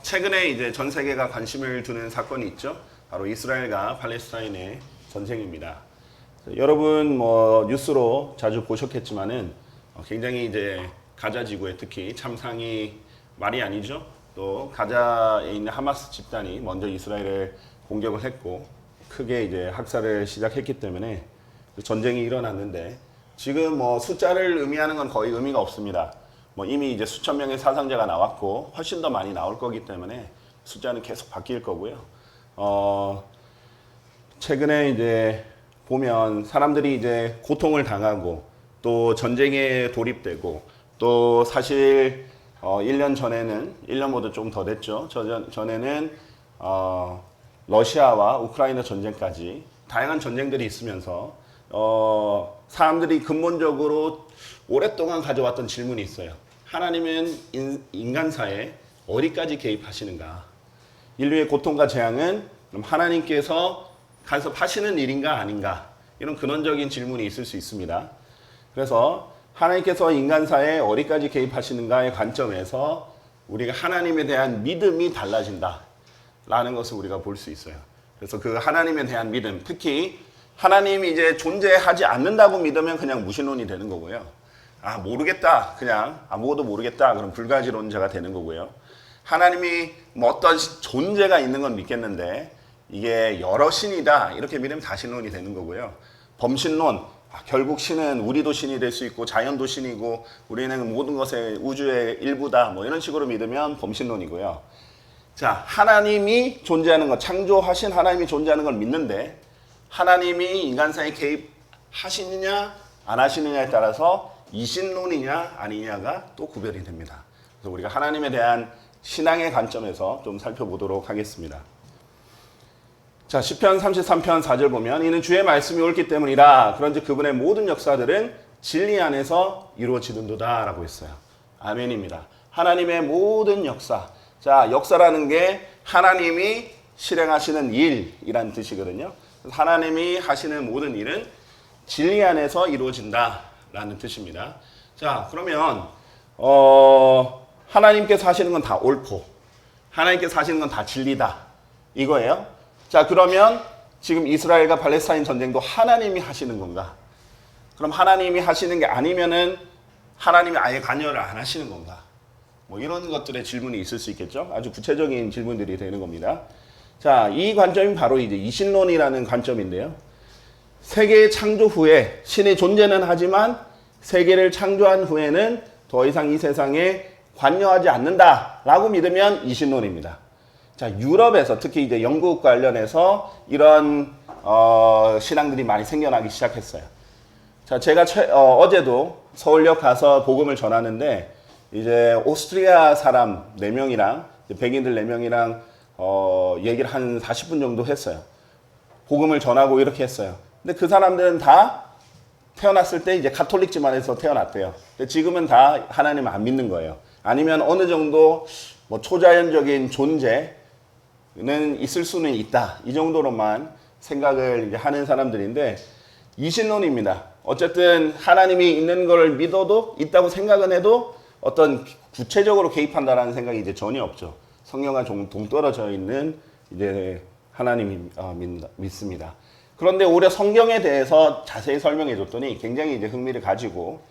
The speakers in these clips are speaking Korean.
최근에 이제 전 세계가 관심을 두는 사건이 있죠. 바로 이스라엘과 팔레스타인의 전쟁입니다. 여러분 뭐 뉴스로 자주 보셨겠지만은 굉장히 이제 가자 지구에 특히 참상이 말이 아니죠. 또 가자에 있는 하마스 집단이 먼저 이스라엘을 공격을 했고 크게 이제 학살을 시작했기 때문에 전쟁이 일어났는데 지금 뭐 숫자를 의미하는 건 거의 의미가 없습니다. 뭐 이미 이제 수천 명의 사상자가 나왔고 훨씬 더 많이 나올 거기 때문에 숫자는 계속 바뀔 거고요. 최근에 이제 보면 사람들이 이제 고통을 당하고 또 전쟁에 돌입되고 또 사실 1년 전에는 1년보다 좀 더 됐죠. 전에는 러시아와 우크라이나 전쟁까지 다양한 전쟁들이 있으면서 사람들이 근본적으로 오랫동안 가져왔던 질문이 있어요. 하나님은 인간사에 어디까지 개입하시는가? 인류의 고통과 재앙은 그럼 하나님께서 간섭하시는 일인가 아닌가? 이런 근원적인 질문이 있을 수 있습니다. 그래서 하나님께서 인간사에 어디까지 개입하시는가의 관점에서 우리가 하나님에 대한 믿음이 달라진다 라는 것을 우리가 볼 수 있어요. 그래서 그 하나님에 대한 믿음, 특히 하나님이 이제 존재하지 않는다고 믿으면 그냥 무신론이 되는 거고요. 모르겠다. 그냥 아무것도 모르겠다. 그럼 불가지론자가 되는 거고요. 하나님이 뭐 어떤 존재가 있는 건 믿겠는데 이게 여러 신이다. 이렇게 믿으면 다신론이 되는 거고요. 범신론, 결국 신은 우리도 신이 될 수 있고 자연도 신이고 우리는 모든 것의 우주의 일부다. 뭐 이런 식으로 믿으면 범신론이고요. 자, 하나님이 존재하는 것, 창조하신 하나님이 존재하는 걸 믿는데 하나님이 인간사에 개입하시느냐 안 하시느냐에 따라서 이신론이냐 아니냐가 또 구별이 됩니다. 그래서 우리가 하나님에 대한 신앙의 관점에서 좀 살펴보도록 하겠습니다. 자, 시편 33편 4절 보면 이는 주의 말씀이 옳기 때문이라 그런즉 그분의 모든 역사들은 진리 안에서 이루어지는도다 라고 했어요. 아멘입니다. 하나님의 모든 역사. 자, 역사라는 게 하나님이 실행하시는 일이라는 뜻이거든요. 하나님이 하시는 모든 일은 진리 안에서 이루어진다라는 뜻입니다. 자, 그러면 하나님께서 하시는 건 다 옳고 하나님께서 하시는 건 다 진리다 이거예요. 자, 그러면 지금 이스라엘과 팔레스타인 전쟁도 하나님이 하시는 건가? 그럼 하나님이 하시는 게 아니면은 하나님이 아예 관여를 안 하시는 건가? 뭐 이런 것들의 질문이 있을 수 있겠죠. 아주 구체적인 질문들이 되는 겁니다. 자, 이 관점이 바로 이제 이신론이라는 관점인데요. 세계 창조 후에 신의 존재는 하지만 세계를 창조한 후에는 더 이상 이 세상에 관여하지 않는다라고 믿으면 이신론입니다. 자, 유럽에서 특히 이제 영국 관련해서 이런 신앙들이 많이 생겨나기 시작했어요. 자, 제가 어제도 서울역 가서 복음을 전하는데 이제 오스트리아 사람 4명이랑 백인들 4명이랑 얘기를 한 40분 정도 했어요. 복음을 전하고 이렇게 했어요. 근데 그 사람들은 다 태어났을 때 이제 가톨릭 집안에서 태어났대요. 근데 지금은 다 하나님을 안 믿는 거예요. 아니면 어느 정도 뭐 초자연적인 존재는 있을 수는 있다. 이 정도로만 생각을 이제 하는 사람들인데 이신론입니다. 어쨌든 하나님이 있는 걸 믿어도 있다고 생각은 해도 어떤 구체적으로 개입한다라는 생각이 이제 전혀 없죠. 성령과 동떨어져 있는 이제 하나님이 믿습니다. 그런데 오히려 성경에 대해서 자세히 설명해 줬더니 굉장히 이제 흥미를 가지고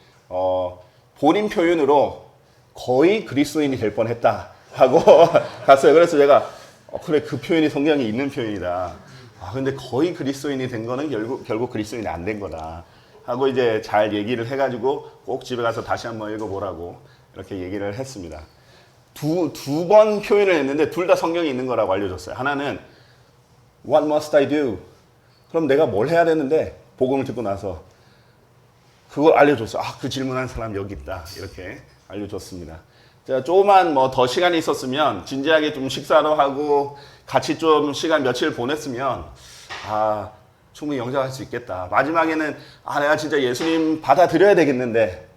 본인 표현으로 거의 그리스도인이 될 뻔했다 하고 갔어요. 그래서 제가 그래 그 표현이 성경에 있는 표현이다. 근데 거의 그리스도인이 된 거는 결국 그리스도인이 안 된 거다 하고 이제 잘 얘기를 해가지고 꼭 집에 가서 다시 한번 읽어보라고 이렇게 얘기를 했습니다. 두 번 표현을 했는데 둘 다 성경에 있는 거라고 알려줬어요. 하나는 What must I do? 그럼 내가 뭘 해야 되는데 복음을 듣고 나서 그걸 알려줬어요. 그 질문한 사람 여기 있다. 이렇게 알려줬습니다. 제가 조금만 뭐 더 시간이 있었으면 진지하게 좀 식사도 하고 같이 좀 시간 며칠 보냈으면 충분히 영접할 수 있겠다. 마지막에는 내가 진짜 예수님 받아들여야 되겠는데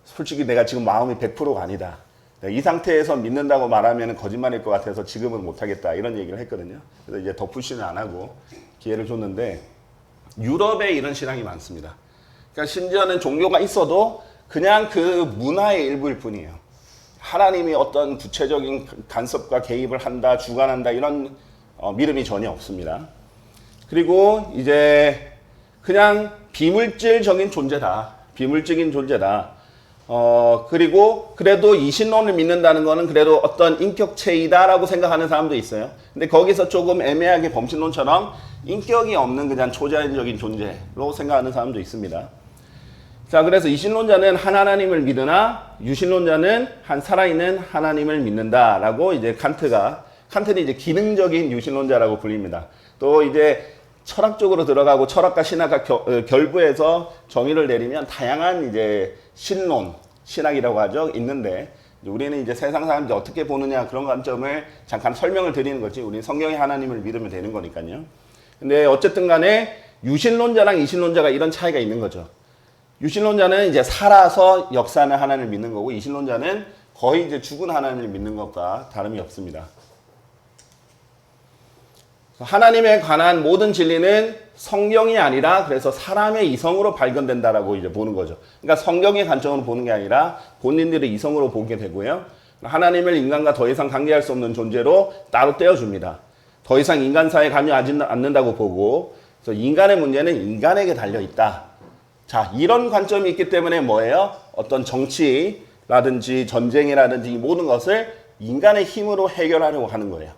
솔직히 내가 지금 마음이 100%가 아니다. 이 상태에서 믿는다고 말하면 거짓말일 것 같아서 지금은 못하겠다. 이런 얘기를 했거든요. 그래서 이제 더 푸시는 안 하고 기회를 줬는데 유럽에 이런 신앙이 많습니다. 그러니까 심지어는 종교가 있어도 그냥 그 문화의 일부일 뿐이에요. 하나님이 어떤 구체적인 간섭과 개입을 한다, 주관한다 이런 믿음이 전혀 없습니다. 그리고 이제 그냥 비물질적인 존재다. 비물적인 존재다. 그리고 그래도 이신론을 믿는다는 거는 그래도 어떤 인격체이다라고 생각하는 사람도 있어요. 근데 거기서 조금 애매하게 범신론처럼 인격이 없는 그냥 초자연적인 존재로 생각하는 사람도 있습니다. 자, 그래서 이신론자는 한 하나님을 믿으나 유신론자는 한 살아있는 하나님을 믿는다라고 이제 칸트는 이제 기능적인 유신론자라고 불립니다. 또 이제 철학적으로 들어가고 철학과 신학과 결부해서 정의를 내리면 다양한 이제 신학이라고 하죠. 있는데 우리는 이제 세상 사람들이 어떻게 보느냐 그런 관점을 잠깐 설명을 드리는 거지. 우리는 성경의 하나님을 믿으면 되는 거니까요. 근데 어쨌든 간에 유신론자랑 이신론자가 이런 차이가 있는 거죠. 유신론자는 이제 살아서 역사하는 하나님을 믿는 거고 이신론자는 거의 이제 죽은 하나님을 믿는 것과 다름이 없습니다. 하나님에 관한 모든 진리는 성경이 아니라 그래서 사람의 이성으로 발견된다라고 이제 보는 거죠. 그러니까 성경의 관점으로 보는 게 아니라 본인들의 이성으로 보게 되고요. 하나님을 인간과 더 이상 관계할 수 없는 존재로 따로 떼어줍니다. 더 이상 인간사에 관여하지 않는다고 보고 그래서 인간의 문제는 인간에게 달려있다. 자, 이런 관점이 있기 때문에 뭐예요? 어떤 정치라든지 전쟁이라든지 이 모든 것을 인간의 힘으로 해결하려고 하는 거예요.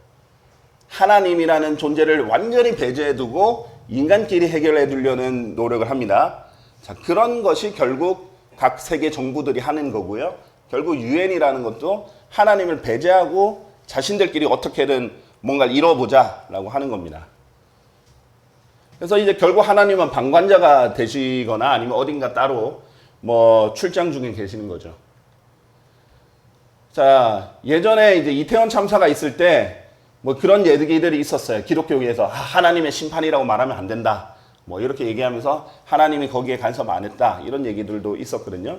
하나님이라는 존재를 완전히 배제해두고 인간끼리 해결해 두려는 노력을 합니다. 자, 그런 것이 결국 각 세계 정부들이 하는 거고요. 결국 유엔이라는 것도 하나님을 배제하고 자신들끼리 어떻게든 뭔가를 이뤄보자라고 하는 겁니다. 그래서 이제 결국 하나님은 방관자가 되시거나 아니면 어딘가 따로 뭐 출장 중에 계시는 거죠. 자, 예전에 이제 이태원 참사가 있을 때 뭐 그런 얘기들이 있었어요. 기독교계에서 하나님의 심판이라고 말하면 안 된다. 뭐 이렇게 얘기하면서 하나님이 거기에 간섭 안 했다. 이런 얘기들도 있었거든요.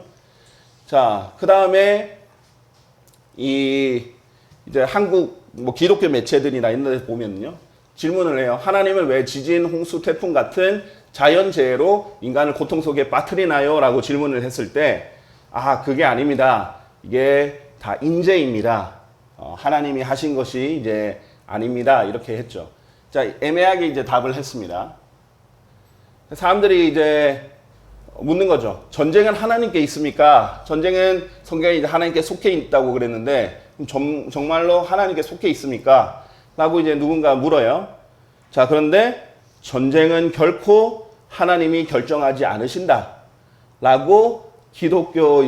자, 그 다음에 이제 한국 뭐 기독교 매체들이나 이런 데 보면요. 질문을 해요. 하나님은 왜 지진, 홍수, 태풍 같은 자연재해로 인간을 고통 속에 빠뜨리나요? 라고 질문을 했을 때 그게 아닙니다. 이게 다 인재입니다. 하나님이 하신 것이 이제 아닙니다. 이렇게 했죠. 자, 애매하게 이제 답을 했습니다. 사람들이 이제 묻는 거죠. 전쟁은 하나님께 있습니까? 전쟁은 성경에 이제 하나님께 속해 있다고 그랬는데 정말로 하나님께 속해 있습니까? 라고 이제 누군가 물어요. 자, 그런데 전쟁은 결코 하나님이 결정하지 않으신다. 라고 기독교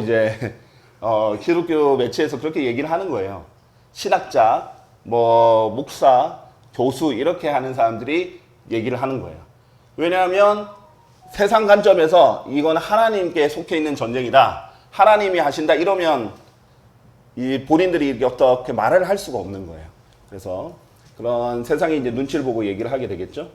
매체에서 그렇게 얘기를 하는 거예요. 신학자, 뭐 목사, 교수 이렇게 하는 사람들이 얘기를 하는 거예요. 왜냐하면 세상 관점에서 이건 하나님께 속해 있는 전쟁이다. 하나님이 하신다. 이러면 이 본인들이 어떻게 말을 할 수가 없는 거예요. 그래서 그런 세상에 이제 눈치를 보고 얘기를 하게 되겠죠.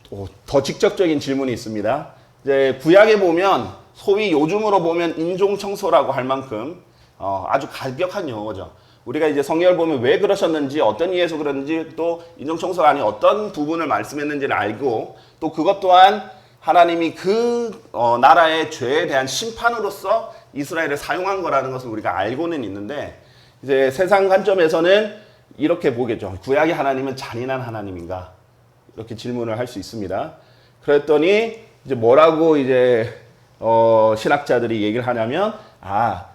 또 더 직접적인 질문이 있습니다. 이제 구약에 보면 소위 요즘으로 보면 인종청소라고 할 만큼 아주 가격한 용어죠. 우리가 이제 성경을 보면 왜 그러셨는지 어떤 이유에서 그랬는지 또 인종청소가 아닌 어떤 부분을 말씀했는지를 알고 또 그것 또한 하나님이 그 나라의 죄에 대한 심판으로서 이스라엘을 사용한 거라는 것을 우리가 알고는 있는데 이제 세상 관점에서는 이렇게 보겠죠. 구약의 하나님은 잔인한 하나님인가? 이렇게 질문을 할 수 있습니다. 그랬더니 이제 뭐라고 이제 신학자들이 얘기를 하냐면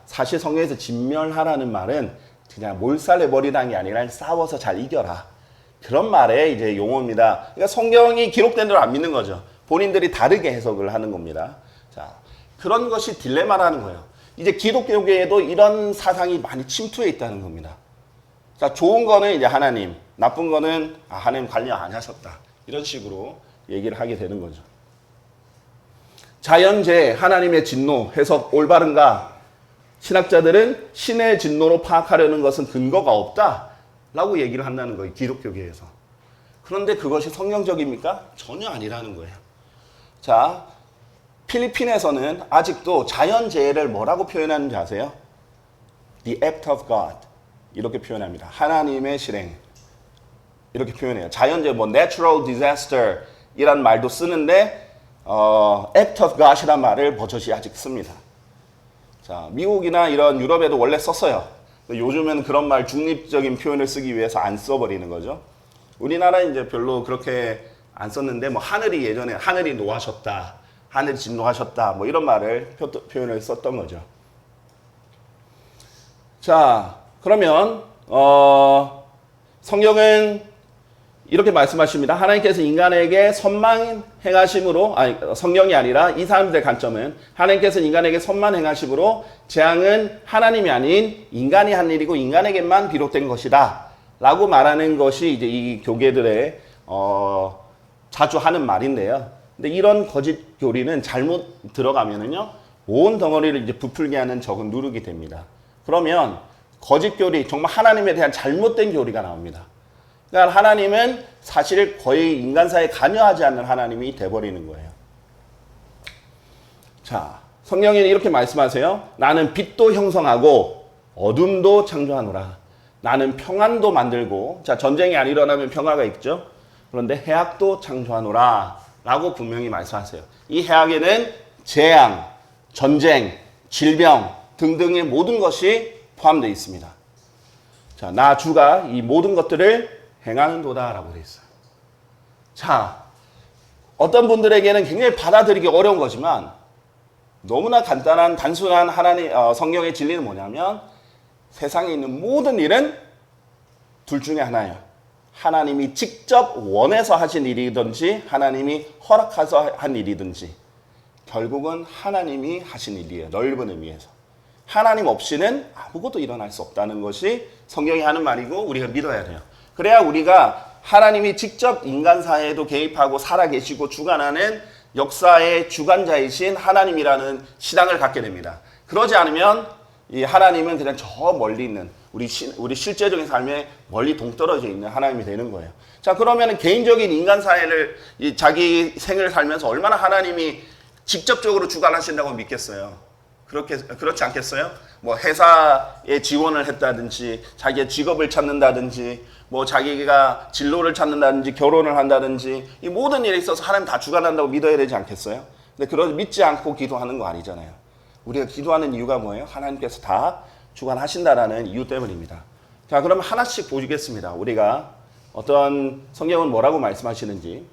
사실 성경에서 진멸하라는 말은 그냥 몰살내버리라는 게 아니라 싸워서 잘 이겨라. 그런 말의 이제 용어입니다. 그러니까 성경이 기록된 대로 안 믿는 거죠. 본인들이 다르게 해석을 하는 겁니다. 자, 그런 것이 딜레마라는 거예요. 이제 기독교계에도 이런 사상이 많이 침투해 있다는 겁니다. 자, 좋은 거는 이제 하나님, 나쁜 거는 하나님 관리 안 하셨다. 이런 식으로 얘기를 하게 되는 거죠. 자연재해, 하나님의 진노, 해석 올바른가? 신학자들은 신의 진노로 파악하려는 것은 근거가 없다라고 얘기를 한다는 거예요. 기독교계에서. 그런데 그것이 성경적입니까? 전혀 아니라는 거예요. 자, 필리핀에서는 아직도 자연재해를 뭐라고 표현하는지 아세요? The act of God. 이렇게 표현합니다. 하나님의 실행. 이렇게 표현해요. 자연재해, natural disaster 이란 말도 쓰는데 act of God이란 말을 버젓이 아직 씁니다. 자, 미국이나 이런 유럽에도 원래 썼어요. 요즘은 그런 말 중립적인 표현을 쓰기 위해서 안 써버리는 거죠. 우리나라는 이제 별로 그렇게 안 썼는데 뭐 하늘이 예전에 하늘이 노하셨다, 하늘이 진노하셨다 뭐 이런 말을 표현을 썼던 거죠. 자, 그러면 성경은 이렇게 말씀하십니다. 하나님께서 인간에게 선만 행하심으로, 아니 성경이 아니라 이 사람들의 관점은 하나님께서 인간에게 선만 행하심으로 재앙은 하나님이 아닌 인간이 한 일이고 인간에게만 비롯된 것이다 라고 말하는 것이 이제 이 교계들의 자주 하는 말인데요. 근데 이런 거짓 교리는 잘못 들어가면은요 온 덩어리를 이제 부풀게 하는 적은 누룩이 됩니다. 그러면 거짓 교리, 정말 하나님에 대한 잘못된 교리가 나옵니다. 그러니까 하나님은 사실 거의 인간사에 관여하지 않는 하나님이 돼버리는 거예요. 자, 성경에는 이렇게 말씀하세요. 나는 빛도 형성하고 어둠도 창조하노라. 나는 평안도 만들고, 자, 전쟁이 안 일어나면 평화가 있죠. 그런데 해악도 창조하노라 라고 분명히 말씀하세요. 이 해악에는 재앙, 전쟁, 질병 등등의 모든 것이 포함되어 있습니다. 자, 나 주가 이 모든 것들을 행하는도다 라고 되어 있어요. 자, 어떤 분들에게는 굉장히 받아들이기 어려운 거지만 너무나 간단한 단순한 하나님 성경의 진리는 뭐냐면 세상에 있는 모든 일은 둘 중에 하나예요. 하나님이 직접 원해서 하신 일이든지 하나님이 허락해서 한 일이든지 결국은 하나님이 하신 일이에요. 넓은 의미에서. 하나님 없이는 아무것도 일어날 수 없다는 것이 성경이 하는 말이고 우리가 믿어야 돼요. 그래야 우리가 하나님이 직접 인간사회에도 개입하고 살아계시고 주관하는 역사의 주관자이신 하나님이라는 신앙을 갖게 됩니다. 그러지 않으면 이 하나님은 그냥 저 멀리 있는 우리 실제적인 삶에 멀리 동떨어져 있는 하나님이 되는 거예요. 자, 그러면 개인적인 인간사회를 자기 생을 살면서 얼마나 하나님이 직접적으로 주관하신다고 믿겠어요? 그렇지 않겠어요? 뭐 회사에 지원을 했다든지 자기의 직업을 찾는다든지 뭐 자기가 진로를 찾는다든지 결혼을 한다든지 이 모든 일에 있어서 하나님 다 주관한다고 믿어야 되지 않겠어요? 근데 그걸 믿지 않고 기도하는 거 아니잖아요. 우리가 기도하는 이유가 뭐예요? 하나님께서 다 주관하신다라는 이유 때문입니다. 자, 그럼 하나씩 보겠습니다. 우리가 어떤 성경은 뭐라고 말씀하시는지.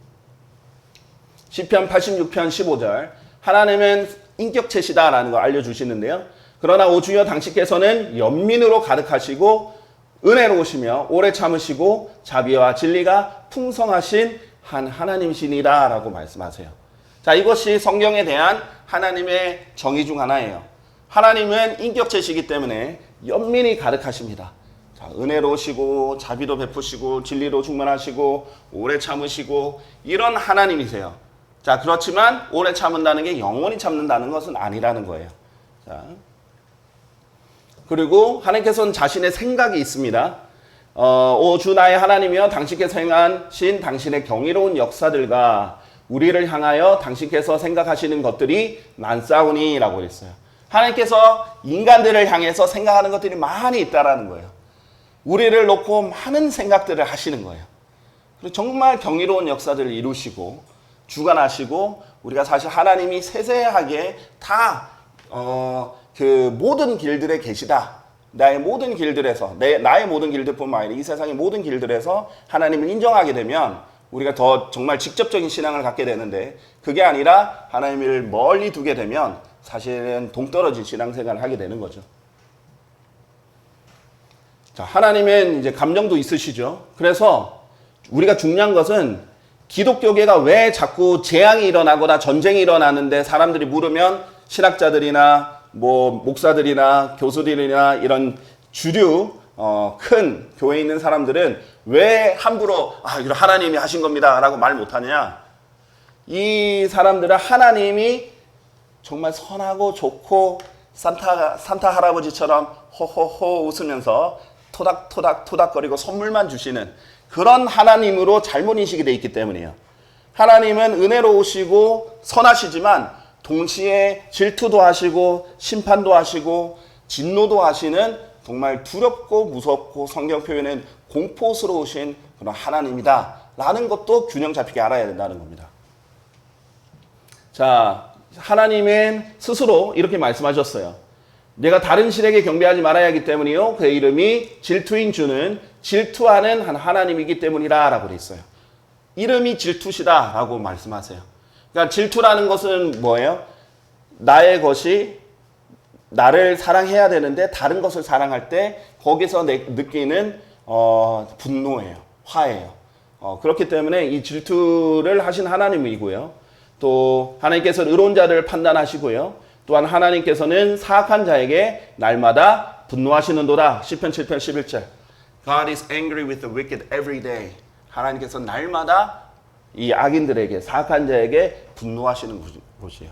시편 86편 15절 하나님은 인격체시다라는 걸 알려주시는데요. 그러나 오 주여 당신께서는 연민으로 가득하시고 은혜로우시며 오래 참으시고 자비와 진리가 풍성하신 한 하나님이시니라 라고 말씀하세요. 자, 이것이 성경에 대한 하나님의 정의 중 하나예요. 하나님은 인격체시기 때문에 연민이 가득하십니다. 자, 은혜로우시고 자비도 베푸시고 진리로 충만하시고 오래 참으시고 이런 하나님이세요. 자, 그렇지만 오래 참는다는 게 영원히 참는다는 것은 아니라는 거예요. 자, 그리고 하나님께서는 자신의 생각이 있습니다. 오 주 나의 하나님이여 당신께서 행하신 당신의 경이로운 역사들과 우리를 향하여 당신께서 생각하시는 것들이 많사오니 라고 했어요. 하나님께서 인간들을 향해서 생각하는 것들이 많이 있다라는 거예요. 우리를 놓고 많은 생각들을 하시는 거예요. 그리고 정말 경이로운 역사들을 이루시고 주관하시고 우리가 사실 하나님이 세세하게 다 그 모든 길들에 계시다. 나의 모든 길들에서 나의 모든 길들뿐만 아니라 이 세상의 모든 길들에서 하나님을 인정하게 되면 우리가 더 정말 직접적인 신앙을 갖게 되는데 그게 아니라 하나님을 멀리 두게 되면 사실은 동떨어진 신앙생활을 하게 되는 거죠. 자, 하나님은 이제 감정도 있으시죠. 그래서 우리가 중요한 것은 기독교계가 왜 자꾸 재앙이 일어나거나 전쟁이 일어나는데 사람들이 물으면 신학자들이나 뭐 목사들이나 교수들이나 이런 주류 큰 교회에 있는 사람들은 왜 함부로 이거 하나님이 하신 겁니다 라고 말 못하냐. 이 사람들은 하나님이 정말 선하고 좋고 산타 할아버지처럼 호호호 웃으면서 토닥토닥거리고 선물만 주시는 그런 하나님으로 잘못 인식이 되어 있기 때문이에요. 하나님은 은혜로우시고 선하시지만 동시에 질투도 하시고 심판도 하시고 진노도 하시는 정말 두렵고 무섭고 성경 표현은 공포스러우신 그런 하나님이다 라는 것도 균형 잡히게 알아야 된다는 겁니다. 자, 하나님은 스스로 이렇게 말씀하셨어요. 내가 다른 신에게 경배하지 말아야 하기 때문이요. 그의 이름이 질투인 주는 질투하는 한 하나님이기 때문이라 라고 돼 있어요. 이름이 질투시다 라고 말씀하세요. 그러니까 질투라는 것은 뭐예요? 나의 것이 나를 사랑해야 되는데 다른 것을 사랑할 때 거기서 느끼는 분노예요. 화예요. 그렇기 때문에 이 질투를 하신 하나님이고요. 또 하나님께서는 의로운 자를 판단하시고요. 또한 하나님께서는 사악한 자에게 날마다 분노하시는도다. 시편 7편 11절. God is angry with the wicked every day. 하나님께서 날마다 이 악인들에게, 사악한 자에게 분노하시는 곳이에요.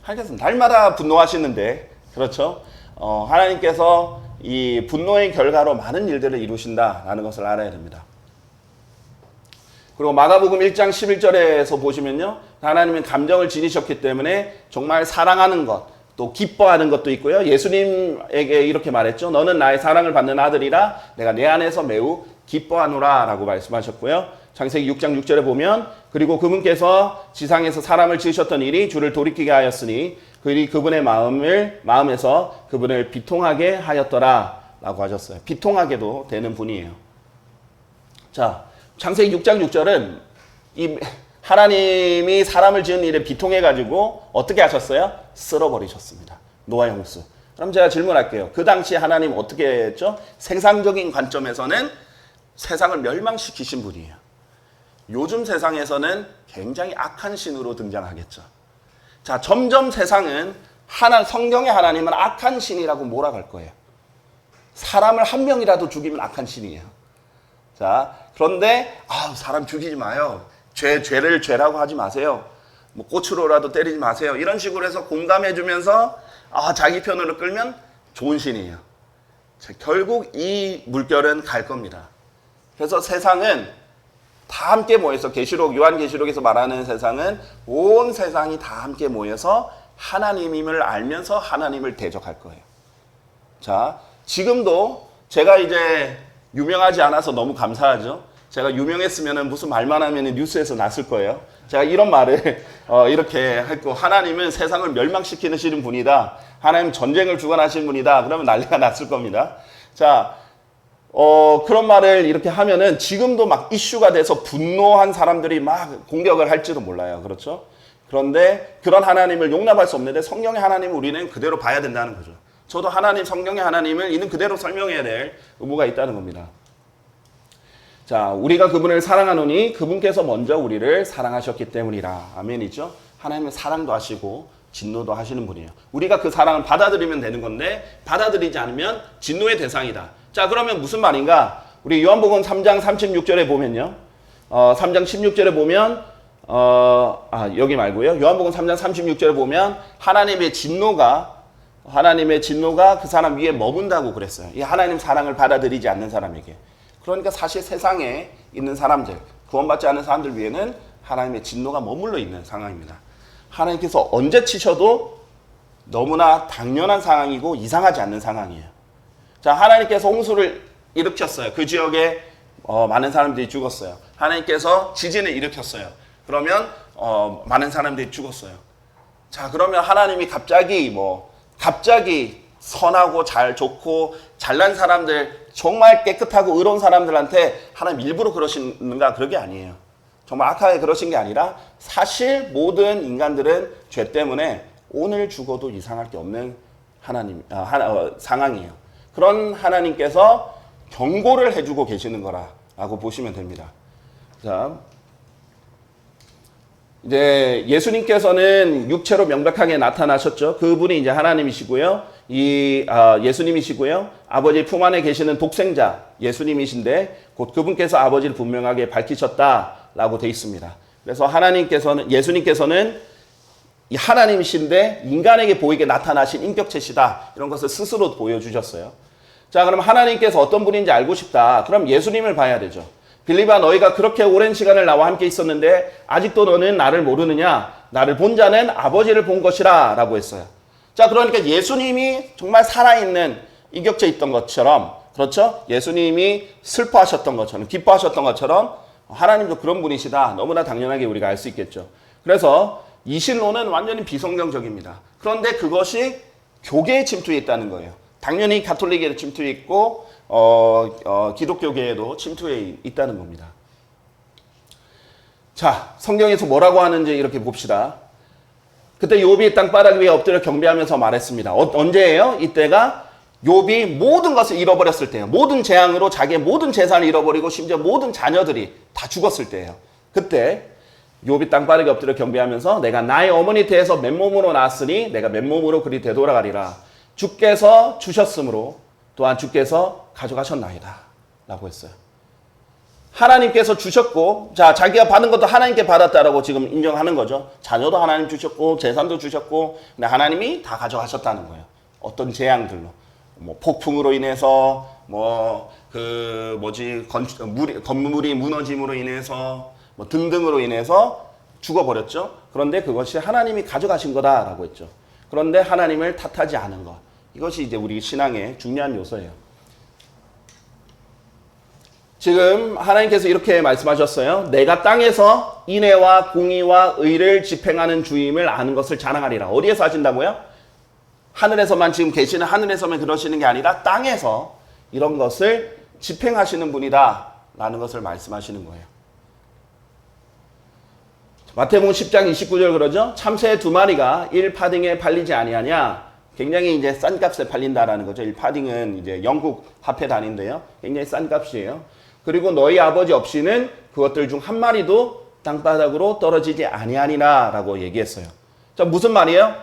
하나님께서 날마다 분노하시는데, 그렇죠? 하나님께서 이 분노의 결과로 많은 일들을 이루신다라는 것을 알아야 됩니다. 그리고 마가복음 1장 11절에서 보시면요. 하나님은 감정을 지니셨기 때문에 정말 사랑하는 것, 또 기뻐하는 것도 있고요. 예수님에게 이렇게 말했죠. 너는 나의 사랑을 받는 아들이라 내가 내 안에서 매우 기뻐하노라 라고 말씀하셨고요. 창세기 6장 6절에 보면 그리고 그분께서 지상에서 사람을 지으셨던 일이 주를 돌이키게 하였으니 그분의 마음에서 그분을 비통하게 하였더라 라고 하셨어요. 비통하게도 되는 분이에요. 자, 창세기 6장 6절은 이 하나님이 사람을 지은 일에 비통해가지고 어떻게 하셨어요? 쓸어버리셨습니다. 노아의 홍수. 그럼 제가 질문할게요. 그 당시 하나님 어떻게 했죠? 세상적인 관점에서는 세상을 멸망시키신 분이에요. 요즘 세상에서는 굉장히 악한 신으로 등장하겠죠. 자, 점점 세상은 성경의 하나님은 악한 신이라고 몰아갈 거예요. 사람을 한 명이라도 죽이면 악한 신이에요. 자, 그런데 사람 죽이지 마요. 죄를 죄라고 하지 마세요. 뭐 꽃으로라도 때리지 마세요. 이런 식으로 해서 공감해주면서 자기 편으로 끌면 좋은 신이에요. 자, 결국 이 물결은 갈 겁니다. 그래서 세상은 다 함께 모여서 요한계시록에서 말하는 세상은 온 세상이 다 함께 모여서 하나님임을 알면서 하나님을 대적할 거예요. 자, 지금도 제가 이제 유명하지 않아서 너무 감사하죠. 제가 유명했으면 무슨 말만 하면 뉴스에서 났을 거예요. 제가 이런 말을 이렇게 했고 하나님은 세상을 멸망시키시는 분이다. 하나님 전쟁을 주관하시는 분이다. 그러면 난리가 났을 겁니다. 자, 그런 말을 이렇게 하면은 지금도 막 이슈가 돼서 분노한 사람들이 막 공격을 할지도 몰라요. 그렇죠? 그런데 그런 하나님을 용납할 수 없는데 성경의 하나님을 우리는 그대로 봐야 된다는 거죠. 저도 성경의 하나님을 있는 그대로 설명해야 될 의무가 있다는 겁니다. 자, 우리가 그분을 사랑하노니 그분께서 먼저 우리를 사랑하셨기 때문이라. 아멘이죠? 하나님은 사랑도 하시고 진노도 하시는 분이에요. 우리가 그 사랑을 받아들이면 되는 건데 받아들이지 않으면 진노의 대상이다. 자, 그러면 무슨 말인가? 우리 요한복음 3장 36절에 보면요. 3장 16절에 보면 여기 말고요. 요한복음 3장 36절에 보면 하나님의 진노가 그 사람 위에 머문다고 그랬어요. 이 하나님 사랑을 받아들이지 않는 사람에게. 그러니까 사실 세상에 있는 사람들, 구원받지 않은 사람들 위에는 하나님의 진노가 머물러 있는 상황입니다. 하나님께서 언제 치셔도 너무나 당연한 상황이고 이상하지 않는 상황이에요. 자, 하나님께서 홍수를 일으켰어요. 그 지역에 많은 사람들이 죽었어요. 하나님께서 지진을 일으켰어요. 그러면 많은 사람들이 죽었어요. 자, 그러면 하나님이 갑자기 선하고 좋고 잘난 사람들, 정말 깨끗하고 의로운 사람들한테 하나님 일부러 그러시는가? 그런 게 아니에요. 정말 악하게 그러신 게 아니라 사실 모든 인간들은 죄 때문에 오늘 죽어도 이상할 게 없는 상황이에요. 그런 하나님께서 경고를 해주고 계시는 거라고 보시면 됩니다. 자, 이제 예수님께서는 육체로 명백하게 나타나셨죠. 그분이 이제 하나님이시고요. 예수님이시고요. 아버지 품 안에 계시는 독생자 예수님이신데 곧 그분께서 아버지를 분명하게 밝히셨다라고 되어 있습니다. 그래서 예수님께서는 이 하나님이신데 인간에게 보이게 나타나신 인격체시다. 이런 것을 스스로 보여주셨어요. 자, 그럼 하나님께서 어떤 분인지 알고 싶다. 그럼 예수님을 봐야 되죠. 빌립아, 너희가 그렇게 오랜 시간을 나와 함께 있었는데 아직도 너는 나를 모르느냐? 나를 본 자는 아버지를 본 것이라 라고 했어요. 자, 그러니까 예수님이 정말 살아있는 인격체 있던 것처럼, 그렇죠? 예수님이 슬퍼하셨던 것처럼, 기뻐하셨던 것처럼 하나님도 그런 분이시다. 너무나 당연하게 우리가 알 수 있겠죠. 그래서 이신론은 완전히 비성경적입니다. 그런데 그것이 교계에 침투했다는 거예요. 당연히 가톨릭에 침투해 있고 기독교계에도 침투해 있다는 겁니다. 자, 성경에서 뭐라고 하는지 이렇게 봅시다. 그때 욥이 땅바닥 위에 엎드려 경배하면서 말했습니다. 언제예요? 이때가 욥이 모든 것을 잃어버렸을 때예요. 모든 재앙으로 자기의 모든 재산을 잃어버리고 심지어 모든 자녀들이 다 죽었을 때예요. 그때 욥이 땅바닥에 엎드려 경배하면서 내가 나의 어머니 태에서 맨몸으로 낳았으니 내가 맨몸으로 그리 되돌아가리라. 주께서 주셨으므로 또한 주께서 가져가셨나이다 라고 했어요. 하나님께서 주셨고, 자, 자기가 받은 것도 하나님께 받았다라고 지금 인정하는 거죠. 자녀도 하나님 주셨고, 재산도 주셨고, 근데 하나님이 다 가져가셨다는 거예요. 어떤 재앙들로. 뭐, 폭풍으로 인해서, 건물이 무너짐으로 인해서, 뭐, 등등으로 인해서 죽어버렸죠. 그런데 그것이 하나님이 가져가신 거다라고 했죠. 그런데 하나님을 탓하지 않은 것. 이것이 이제 우리 신앙의 중요한 요소예요. 지금 하나님께서 이렇게 말씀하셨어요. 내가 땅에서 인애와 공의와 의를 집행하는 주임을 아는 것을 자랑하리라. 어디에서 하신다고요? 하늘에서만 지금 계시는 하늘에서만 그러시는 게 아니라 땅에서 이런 것을 집행하시는 분이다 라는 것을 말씀하시는 거예요. 마태복음 10장 29절 그러죠. 참새 2마리가 1파딩에 팔리지 아니하냐. 굉장히 이제 싼 값에 팔린다라는 거죠. 1파딩은 이제 영국 화폐 단위인데요. 굉장히 싼 값이에요. 그리고 너희 아버지 없이는 그것들 중 한 마리도 땅바닥으로 떨어지지 아니하니라 라고 얘기했어요. 자, 무슨 말이에요?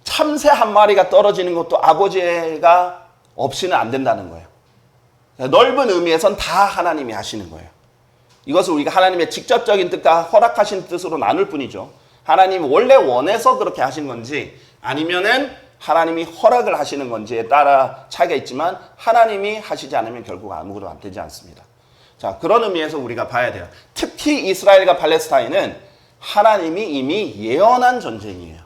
참새 한 마리가 떨어지는 것도 아버지가 없이는 안 된다는 거예요. 넓은 의미에선 다 하나님이 하시는 거예요. 이것을 우리가 하나님의 직접적인 뜻과 허락하신 뜻으로 나눌 뿐이죠. 하나님이 원래 원해서 그렇게 하신 건지 아니면은 하나님이 허락을 하시는 건지에 따라 차이가 있지만 하나님이 하시지 않으면 결국 아무것도 안 되지 않습니다. 자, 그런 의미에서 우리가 봐야 돼요. 특히 이스라엘과 팔레스타인은 하나님이 이미 예언한 전쟁이에요.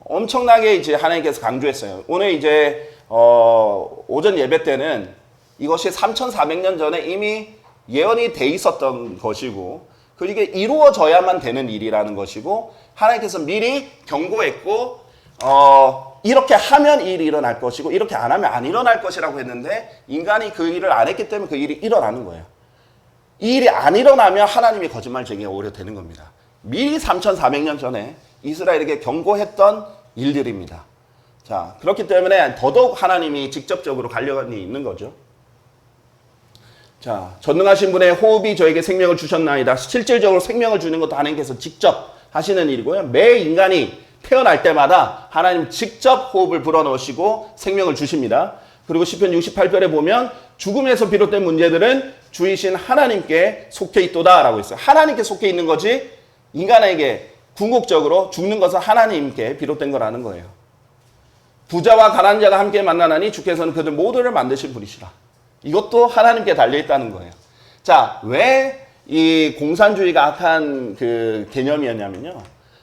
엄청나게 이제 하나님께서 강조했어요. 오늘 이제 오전 예배 때는 이것이 3,400년 전에 이미 예언이 돼 있었던 것이고 그게 이루어져야만 되는 일이라는 것이고 하나님께서 미리 경고했고 이렇게 하면 이 일이 일어날 것이고 이렇게 안 하면 안 일어날 것이라고 했는데 인간이 그 일을 안 했기 때문에 그 일이 일어나는 거예요. 이 일이 안 일어나면 하나님이 거짓말 쟁이가 오히려 되는 겁니다. 미리 3,400년 전에 이스라엘에게 경고했던 일들입니다. 자, 그렇기 때문에 더더욱 하나님이 직접적으로 관련이 있는 거죠. 자, 전능하신 분의 호흡이 저에게 생명을 주셨나이다. 실질적으로 생명을 주는 것도 하나님께서 직접 하시는 일이고요. 매 인간이 태어날 때마다 하나님 직접 호흡을 불어넣으시고 생명을 주십니다. 그리고 시편 68편에 보면 죽음에서 비롯된 문제들은 주이신 하나님께 속해 있도다 라고 했어요. 하나님께 속해 있는 거지 인간에게 궁극적으로 죽는 것은 하나님께 비롯된 거라는 거예요. 부자와 가난한 자가 함께 만나나니 주께서는 그들 모두를 만드신 분이시라. 이것도 하나님께 달려있다는 거예요. 자, 왜 이 공산주의가 악한 그 개념이었냐면요.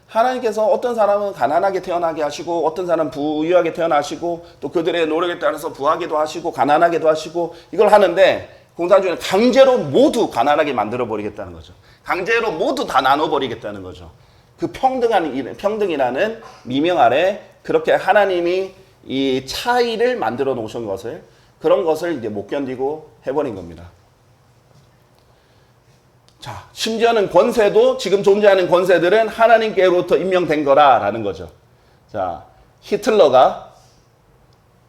하나님께서 어떤 사람은 가난하게 태어나게 하시고 어떤 사람은 부유하게 태어나시고 또 그들의 노력에 따라서 부하게도 하시고 가난하게도 하시고 이걸 하는데 공산주의는 강제로 모두 가난하게 만들어버리겠다는 거죠. 강제로 모두 다 나눠버리겠다는 거죠. 그 평등이라는 미명 아래 그렇게 하나님이 이 차이를 만들어 놓으신 것을 그런 것을 이제 못 견디고 해버린 겁니다. 자, 심지어는 권세도 지금 존재하는 권세들은 하나님께로부터 임명된 거라라는 거죠. 자, 히틀러가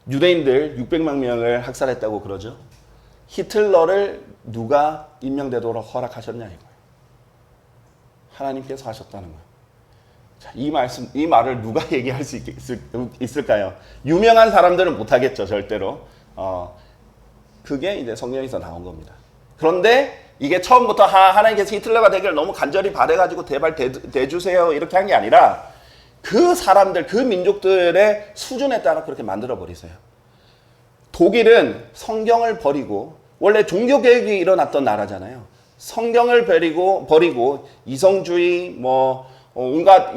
유대인들 600만 명을 학살했다고 그러죠. 히틀러를 누가 임명되도록 허락하셨냐 이거예요. 하나님께서 하셨다는 거예요. 자, 이 말을 누가 얘기할 수 있을까요? 유명한 사람들은 못하겠죠, 절대로. 그게 이제 성경에서 나온 겁니다. 그런데 이게 처음부터 하나님께서 히틀러가 되기를 너무 간절히 바래가지고 제발 대주세요 이렇게 한 게 아니라 그 사람들, 그 민족들의 수준에 따라 그렇게 만들어 버리세요. 독일은 성경을 버리고 원래 종교개혁이 일어났던 나라잖아요. 성경을 버리고 이성주의 온갖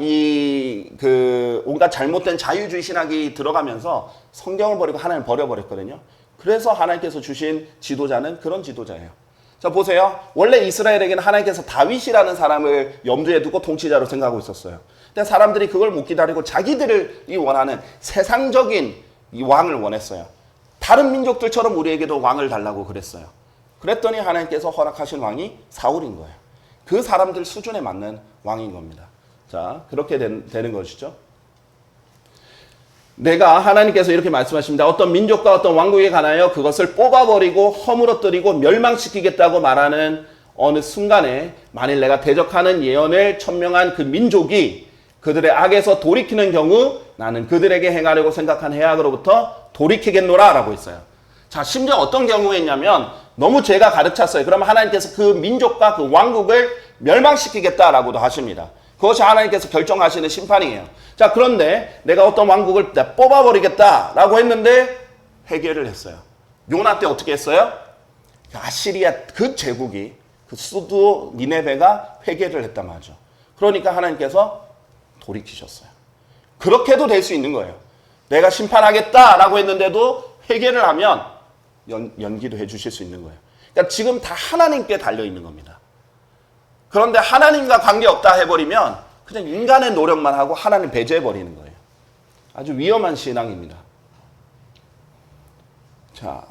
온갖 잘못된 자유주의 신학이 들어가면서 성경을 버리고 하나님을 버려버렸거든요. 그래서 하나님께서 주신 지도자는 그런 지도자예요. 자, 보세요. 원래 이스라엘에게는 하나님께서 다윗이라는 사람을 염두에 두고 통치자로 생각하고 있었어요. 근데 사람들이 그걸 못 기다리고 자기들이 원하는 세상적인 이 왕을 원했어요. 다른 민족들처럼 우리에게도 왕을 달라고 그랬어요. 그랬더니 하나님께서 허락하신 왕이 사울인 거예요. 그 사람들 수준에 맞는 왕인 겁니다. 자, 그렇게 되는 것이죠. 내가 하나님께서 이렇게 말씀하십니다. 어떤 민족과 어떤 왕국에 관하여 그것을 뽑아버리고 허물어뜨리고 멸망시키겠다고 말하는 어느 순간에 만일 내가 대적하는 예언을 천명한 그 민족이 그들의 악에서 돌이키는 경우 나는 그들에게 행하려고 생각한 해악으로부터 돌이키겠노라 라고 했어요. 자, 심지어 어떤 경우에 있냐면 너무 죄가 가득 찼어요. 그러면 하나님께서 그 민족과 그 왕국을 멸망시키겠다라고도 하십니다. 그것이 하나님께서 결정하시는 심판이에요. 자, 그런데 내가 어떤 왕국을 뽑아버리겠다라고 했는데 회개를 했어요. 요나 때 어떻게 했어요? 아시리아 그 제국이 그 수도 니네베가 회개를 했단 말이죠. 그러니까 하나님께서 돌이키셨어요. 그렇게도 될 수 있는 거예요. 내가 심판하겠다라고 했는데도 회개를 하면 연기도 해주실 수 있는 거예요. 그러니까 지금 다 하나님께 달려있는 겁니다. 그런데 하나님과 관계없다 해버리면 그냥 인간의 노력만 하고 하나님 배제해버리는 거예요. 아주 위험한 신앙입니다. 자,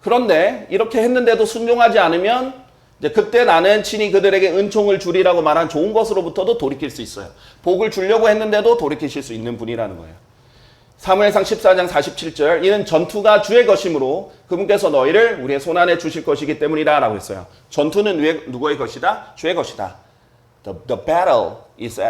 그런데 이렇게 했는데도 순종하지 않으면 이제 그때 나는 친히 그들에게 은총을 주리라고 말한 좋은 것으로부터도 돌이킬 수 있어요. 복을 주려고 했는데도 돌이키실 수 있는 분이라는 거예요. 사무엘상 14장 47절 이는 전투가 주의 것이므로 그분께서 너희를 우리의 손안에 주실 것이기 때문이다 라고 했어요. 전투는 누구의 것이다? 주의 것이다. The battle is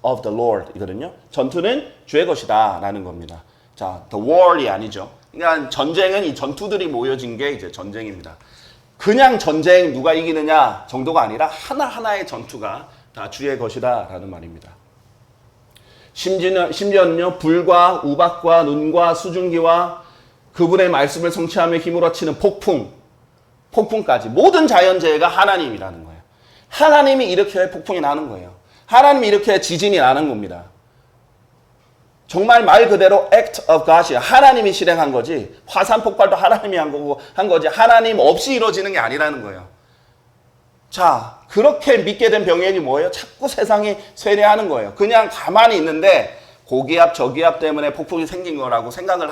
of the Lord 이거든요. 전투는 주의 것이다 라는 겁니다. 자, the war이 아니죠. 그러니까 전쟁은 이 전투들이 모여진 게 이제 전쟁입니다. 그냥 전쟁 누가 이기느냐 정도가 아니라 하나하나의 전투가 다 주의 것이다 라는 말입니다. 심지어는요, 불과 우박과 눈과 수증기와 그분의 말씀을 성취하며 힘으로 치는 폭풍까지 모든 자연재해가 하나님이라는 거예요. 하나님이 일으켜야 폭풍이 나는 거예요. 하나님이 일으켜야 지진이 나는 겁니다. 정말 말 그대로 act of God이에요. 하나님이 실행한 거지 화산 폭발도 하나님이 한 거지 하나님 없이 이루어지는 게 아니라는 거예요. 자, 그렇게 믿게 된 병행이 뭐예요? 자꾸 세상이 쇠뇌하는 거예요. 그냥 가만히 있는데 고기압, 저기압 때문에 폭풍이 생긴 거라고 생각을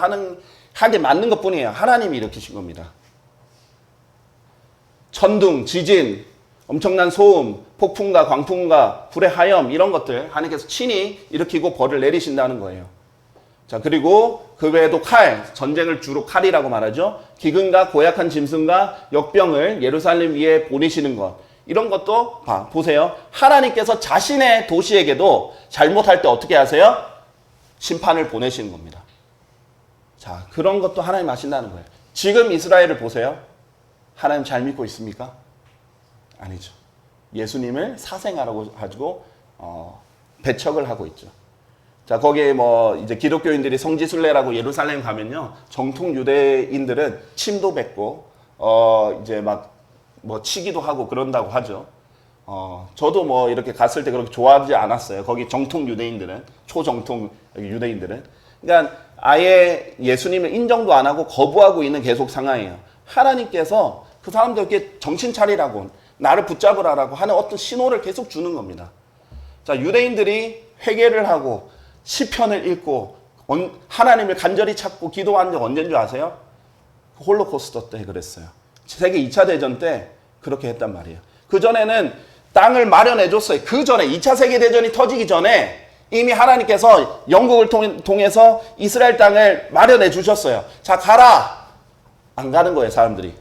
하게 맞는 것뿐이에요. 하나님이 일으키신 겁니다. 천둥, 지진, 엄청난 소음, 폭풍과 광풍과 불의 하염 이런 것들 하나님께서 친히 일으키고 벌을 내리신다는 거예요. 자, 그리고 그 외에도 칼, 전쟁을 주로 칼이라고 말하죠. 기근과 고약한 짐승과 역병을 예루살렘 위에 보내시는 것. 이런 것도 보세요. 하나님께서 자신의 도시에게도 잘못할 때 어떻게 하세요? 심판을 보내시는 겁니다. 자, 그런 것도 하나님 하신다는 거예요. 지금 이스라엘을 보세요. 하나님 잘 믿고 있습니까? 아니죠. 예수님을 사생아라고 가지고 배척을 하고 있죠. 자, 거기에 뭐 이제 기독교인들이 성지순례라고 예루살렘 가면요, 정통 유대인들은 침도 뱉고 이제 막 뭐 치기도 하고 그런다고 하죠. 저도 뭐 이렇게 갔을 때 그렇게 좋아하지 않았어요. 거기 정통 유대인들은, 초정통 유대인들은. 그러니까 아예 예수님을 인정도 안 하고 거부하고 있는 계속 상황이에요. 하나님께서 그 사람들에게 정신 차리라고, 나를 붙잡으라고 하는 어떤 신호를 계속 주는 겁니다. 자, 유대인들이 회개를 하고 시편을 읽고 하나님을 간절히 찾고 기도한 적 언제인 줄 아세요? 홀로코스터 때 그랬어요. 세계 2차 대전 때 그렇게 했단 말이에요. 그전에는 땅을 마련해 줬어요. 그 전에 2차 세계대전이 터지기 전에 이미 하나님께서 영국을 통해서 이스라엘 땅을 마련해 주셨어요. 자, 가라. 안 가는 거예요, 사람들이.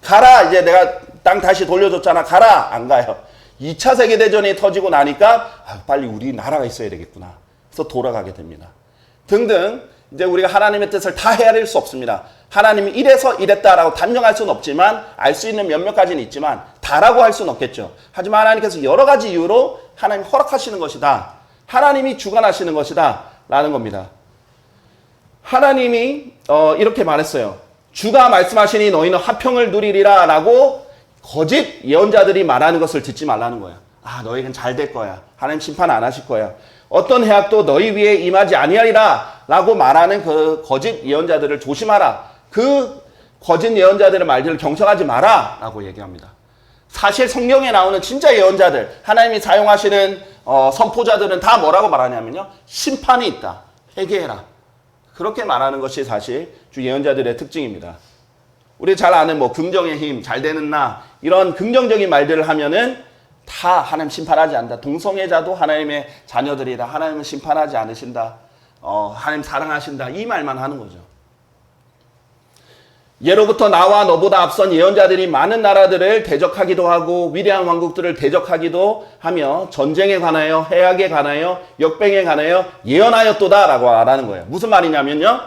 가라. 이제 내가 땅 다시 돌려줬잖아. 가라. 안 가요. 2차 세계대전이 터지고 나니까 빨리 우리 나라가 있어야 되겠구나. 그래서 돌아가게 됩니다. 등등. 이제 우리가 하나님의 뜻을 다 헤아릴 수 없습니다. 하나님이 이래서 이랬다라고 단정할 수는 없지만 알 수 있는 몇몇 가지는 있지만 다라고 할 수는 없겠죠. 하지만 하나님께서 여러 가지 이유로 하나님이 허락하시는 것이다. 하나님이 주관하시는 것이다. 라는 겁니다. 하나님이 이렇게 말했어요. 주가 말씀하시니 너희는 화평을 누리리라 라고 거짓 예언자들이 말하는 것을 듣지 말라는 거야. 너희는 잘 될 거야. 하나님 심판 안 하실 거야. 어떤 해악도 너희 위에 임하지 아니하리라 라고 말하는 그 거짓 예언자들을 조심하라. 그 거짓 예언자들의 말들을 경청하지 마라 라고 얘기합니다. 사실 성경에 나오는 진짜 예언자들, 하나님이 사용하시는 선포자들은 다 뭐라고 말하냐면요. 심판이 있다. 회개해라. 그렇게 말하는 것이 사실 주 예언자들의 특징입니다. 우리 잘 아는 뭐 긍정의 힘, 잘 되는 나 이런 긍정적인 말들을 하면은 다 하나님 심판하지 않는다. 동성애자도 하나님의 자녀들이다. 하나님은 심판하지 않으신다. 하나님 사랑하신다. 이 말만 하는 거죠. 예로부터 나와 너보다 앞선 예언자들이 많은 나라들을 대적하기도 하고 위대한 왕국들을 대적하기도 하며 전쟁에 관하여 해악에 관하여 역병에 관하여 예언하였도다라고 말하는 거예요. 무슨 말이냐면요.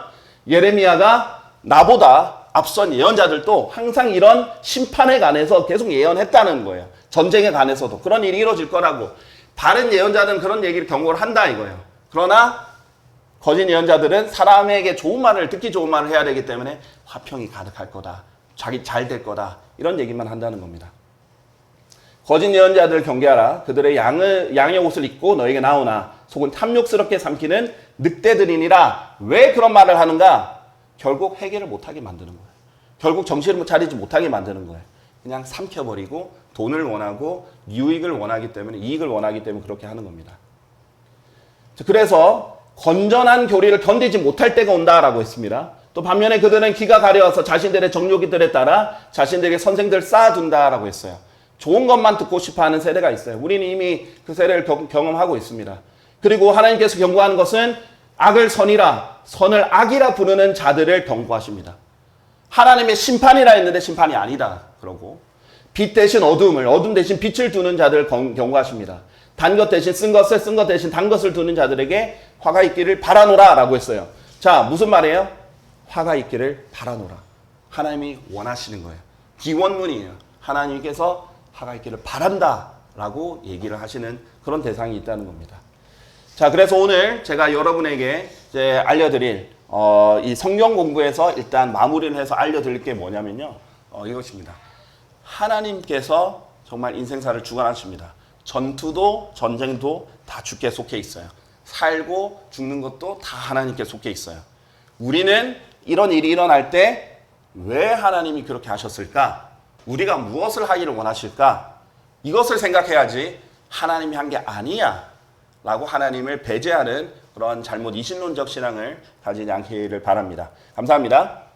예레미야가 나보다 앞선 예언자들도 항상 이런 심판에 관해서 계속 예언했다는 거예요. 전쟁에 관해서도 그런 일이 이루어질 거라고. 바른 예언자는 그런 얘기를 경고를 한다 이거예요. 그러나 거짓 예언자들은 사람에게 좋은 말을 듣기 좋은 말을 해야 되기 때문에 화평이 가득할 거다. 자기 잘 될 거다. 이런 얘기만 한다는 겁니다. 거짓 예언자들을 경계하라. 그들의 양의 옷을 입고 너에게 나오나 속은 탐욕스럽게 삼키는 늑대들이니라. 왜 그런 말을 하는가? 결국 회개를 못하게 만드는 거예요. 결국 정신을 차리지 못하게 만드는 거예요. 그냥 삼켜버리고 돈을 원하고 유익을 원하기 때문에 이익을 원하기 때문에 그렇게 하는 겁니다. 그래서 건전한 교리를 견디지 못할 때가 온다라고 했습니다. 또 반면에 그들은 귀가 가려워서 자신들의 정욕들에 따라 자신들에게 선생들을 쌓아둔다라고 했어요. 좋은 것만 듣고 싶어하는 세대가 있어요. 우리는 이미 그 세대를 경험하고 있습니다. 그리고 하나님께서 경고하는 것은 악을 선이라 선을 악이라 부르는 자들을 경고하십니다. 하나님의 심판이라 했는데 심판이 아니다. 그러고 빛 대신 어둠을 어둠 대신 빛을 두는 자들을 경고하십니다. 단 것 대신 쓴 것을 쓴 것 대신 단 것을 두는 자들에게 화가 있기를 바라노라 라고 했어요. 자, 무슨 말이에요? 화가 있기를 바라노라. 하나님이 원하시는 거예요. 기원문이에요. 하나님께서 화가 있기를 바란다 라고 얘기를 하시는 그런 대상이 있다는 겁니다. 자, 그래서 오늘 제가 여러분에게 이제 알려드릴 이 성경 공부에서 일단 마무리를 해서 알려드릴 게 뭐냐면요. 이것입니다. 하나님께서 정말 인생사를 주관하십니다. 전투도 전쟁도 다 주께 속해 있어요. 살고 죽는 것도 다 하나님께 속해 있어요. 우리는 이런 일이 일어날 때 왜 하나님이 그렇게 하셨을까? 우리가 무엇을 하기를 원하실까? 이것을 생각해야지 하나님이 한 게 아니야 라고 하나님을 배제하는 그런 잘못 이신론적 신앙을 가지지 않기를 바랍니다. 감사합니다.